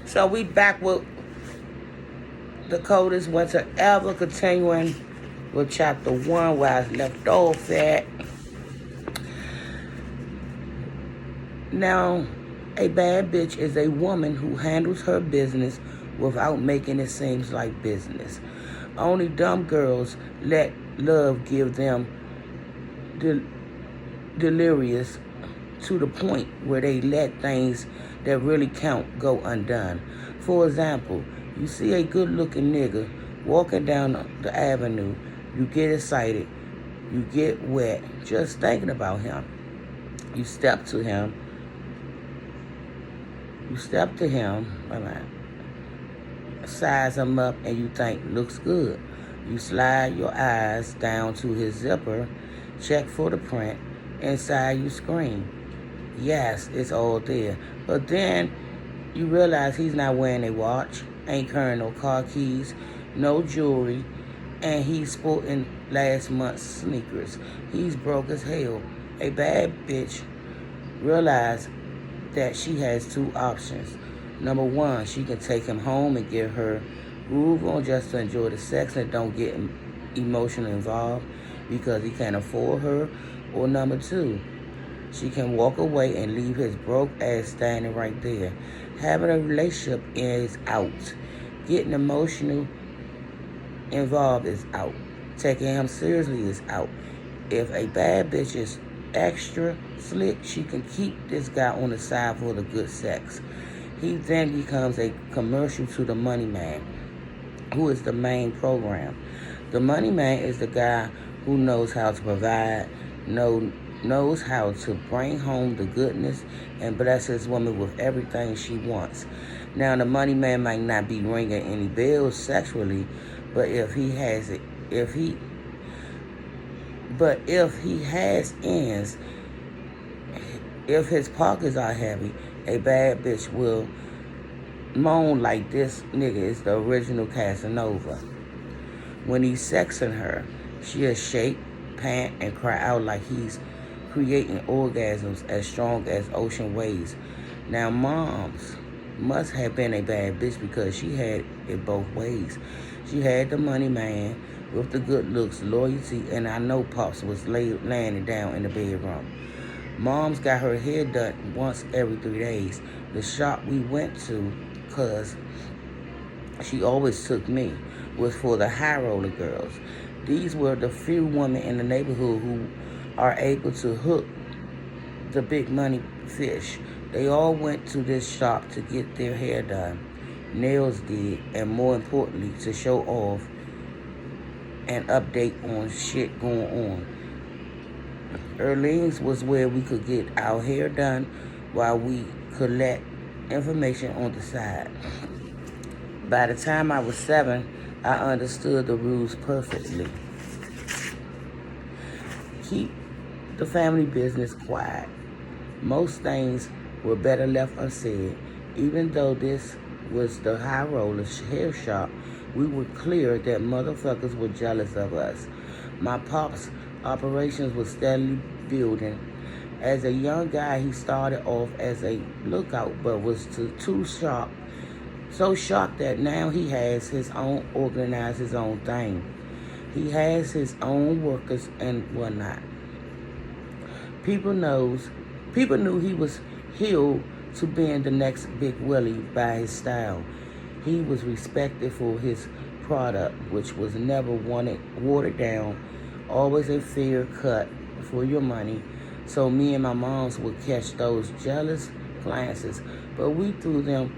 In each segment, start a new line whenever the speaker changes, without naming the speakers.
So we back with the coldest winter ever, continuing with chapter 1 where I left off at. Now, a bad bitch is a woman who handles her business without making it seem like business. Only dumb girls let love give them delirious to the point where they let things that really count go undone. For example, you see a good-looking nigga walking down the avenue, you get excited, you get wet just thinking about him. You step to him, size him up, and you think looks good. You slide your eyes down to his zipper, check for the print, inside you scream. Yes, it's all there. But then you realize he's not wearing a watch, ain't carrying no car keys, no jewelry, and he's sporting last month's sneakers. He's broke as hell. A bad bitch realizes that she has two options. Number one, she can take him home and get her groove on just to enjoy the sex and don't get emotionally involved because he can't afford her. Or number two, she can walk away and leave his broke ass standing right there. Having a relationship is out. Getting emotional involved is out. Taking him seriously is out. If a bad bitch is extra slick, she can keep this guy on the side for the good sex. He then becomes a commercial to the money man, who is the main program. The money man is the guy who knows how to provide, knows how to bring home the goodness and bless his woman with everything she wants. Now, the money man might not be ringing any bells sexually, but if he has ends, if his pockets are heavy, a bad bitch will moan like this nigga is the original Casanova. When he's sexing her, she'll shake, pant, and cry out like he's creating orgasms as strong as ocean waves. Now, moms must have been a bad bitch because she had it both ways. She had the money man with the good looks, loyalty, and I know Pops was laying it down in the bedroom. Mom's got her hair done once every 3 days. The shop we went to, cause she always took me, was for the high roller girls. These were the few women in the neighborhood who are able to hook the big money fish. They all went to this shop to get their hair done, nails did, and more importantly, to show off and update on shit going on. Erlene's was where we could get our hair done while we collect information on the side. By the time I was 7, I understood the rules perfectly. Keep the family business quiet. Most things were better left unsaid. Even though this was the high roller hair shop, we were clear that motherfuckers were jealous of us. My pop's operations was steadily building. As a young guy, he started off as a lookout, but was too sharp. So sharp that now he has his own, organized his own thing. He has his own workers and whatnot. People knew he was healed to being the next Big Willie by his style. He was respected for his product, which was never watered down, always a fair cut for your money. So me and my moms would catch those jealous glances, but we threw them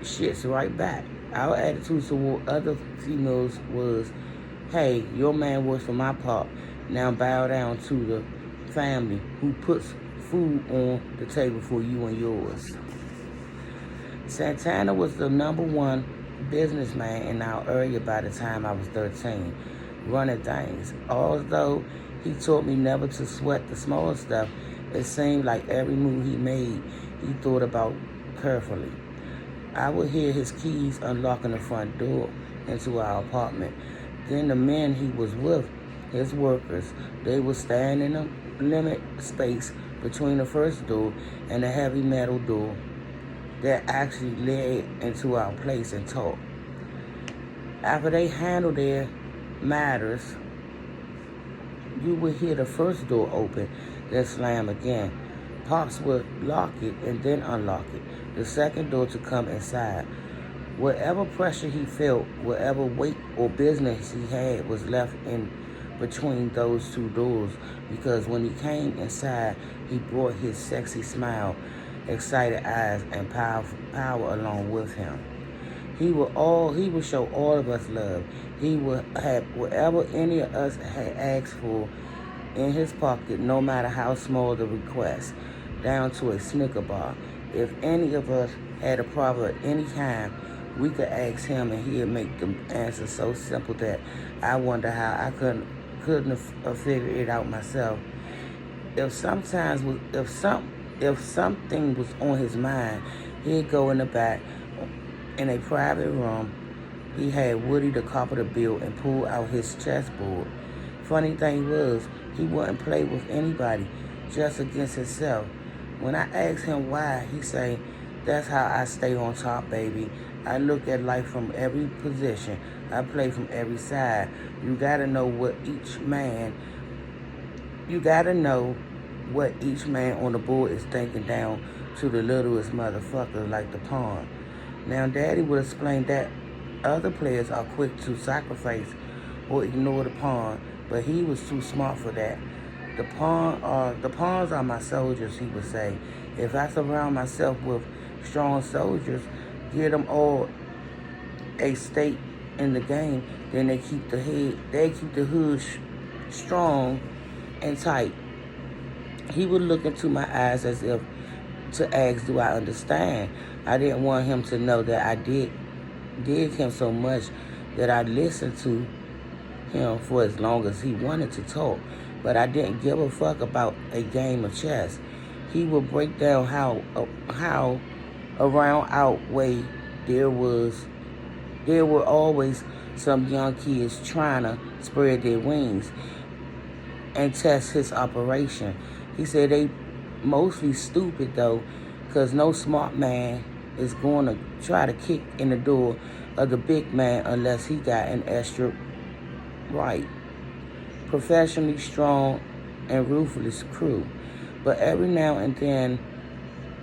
shits right back. Our attitude toward other females was, hey, your man works for my pop. Now bow down to the family who puts food on the table for you and yours. Santana was the #1 businessman in our area by the time I was 13, running things. Although he taught me never to sweat the small stuff, it seemed like every move he made, he thought about carefully. I would hear his keys unlocking the front door into our apartment. Then the men he was with, his workers, they would stand in a limit space between the first door and the heavy metal door that actually led into our place and talked. After they handled their matters, you would hear the first door open, then slam again. Pops would lock it and then unlock it, the second door to come inside. Whatever pressure he felt, whatever weight or business he had was left in between those two doors, because when he came inside, he brought his sexy smile, excited eyes, and power along with him. He would show all of us love. He would have whatever any of us had asked for in his pocket, no matter how small the request, down to a Snicker bar. If any of us had a problem of any kind, we could ask him and he'd make the answer so simple that I wonder how I couldn't have figured it out myself. If something was on his mind, he'd go in the back in a private room. He had Woody the carpenter build and pull out his chessboard. Funny thing was, he wouldn't play with anybody, just against himself. When I asked him why, he say, "That's how I stay on top, baby. I look at life from every position. I play from every side. You gotta know what each man on the board is thinking, down to the littlest motherfucker like the pawn." Now, Daddy would explain that other players are quick to sacrifice or ignore the pawn, but he was too smart for that. The pawns are my soldiers, he would say. If I surround myself with strong soldiers, give them all a stake in the game, then they keep the hood strong and tight. He would look into my eyes as if to ask, do I understand? I didn't want him to know that I dig him so much that I listened to him for as long as he wanted to talk. But I didn't give a fuck about a game of chess. He would break down how around our way there were always some young kids trying to spread their wings and test his operation. He said they mostly stupid though, because no smart man is going to try to kick in the door of the big man unless he got an extra right. Professionally strong and ruthless crew. But every now and then,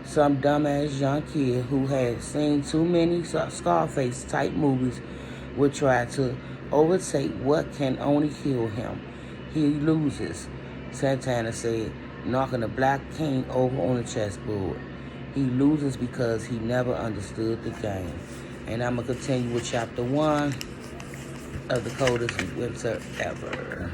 some dumbass young kid who had seen too many Scarface type movies would try to overtake what can only kill him. He loses, Santana said, knocking the Black King over on the chessboard. He loses because he never understood the game. And I'm going to continue with chapter 1 of The Coldest Winter Ever.